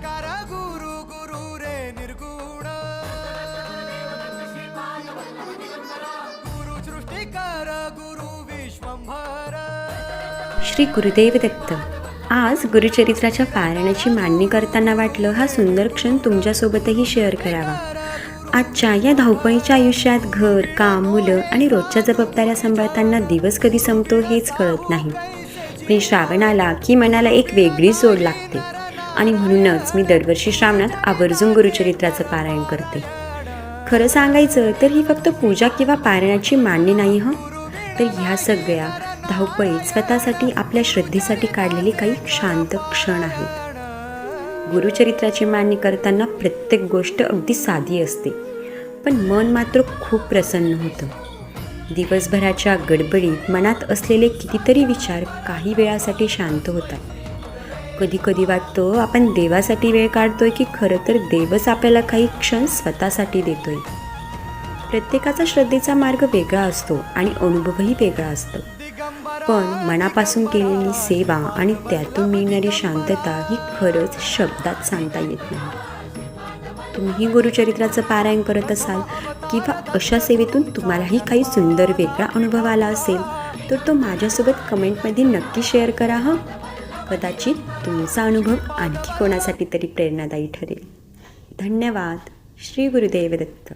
निराकार गुरु गुरु रे निर्गुण गुरु सृष्टिकार गुरु विश्वंभर. श्री गुरुदेव दत्त. आज गुरुचरित्राच्या पारायणाची मांडणी करताना वाटलं हा सुंदर क्षण तुमच्यासोबतही शेअर करावा. आजच्या या धावपळीच्या आयुष्यात घर, काम, मुलं आणि रोजच्या जबाबदाऱ्या सांभाळताना दिवस कधी संपतो हेच कळत नाही. पण श्रावण आला की मनाला एक वेगळीच जोड लागते आणि म्हणूनच मी दरवर्षी श्रावणात आवर्जून गुरुचरित्राचं पारायण करते. खरं सांगायचं तर ही फक्त पूजा किंवा पारायणाची मांडणी नाही हं, तर ह्या सगळ्या धावपळीत स्वतःसाठी आपल्या श्रद्धेसाठी काढलेले काही शांत क्षण आहेत. गुरुचरित्राची मांडणी करताना प्रत्येक गोष्ट अगदी साधी असते, पण मन मात्र खूप प्रसन्न होतं. दिवसभराच्या गडबडीत मनात असलेले कितीतरी विचार काही वेळासाठी शांत होतात. कधी कधी वाटतं आपण देवासाठी वेळ काढतोय की खरं तर देवच आपल्याला काही क्षण स्वतःसाठी देतोय. प्रत्येकाचा श्रद्धेचा मार्ग वेगळा असतो आणि अनुभवही वेगळा असतो, पण मनापासून केलेली सेवा आणि त्यातून मिळणारी शांतता ही खरंच शब्दात सांगता येत नाही. तुम्ही गुरुचरित्राचं पारायण करत असाल किंवा अशा सेवेतून तुम्हालाही काही सुंदर वेगळा अनुभव आला असेल तर तो माझ्यासोबत कमेंटमध्ये नक्की शेअर करा हं. कदाचित तुमचा अनुभव आणखी कोणासाठी तरी प्रेरणादायी ठरेल. धन्यवाद. श्री गुरुदेव दत्त.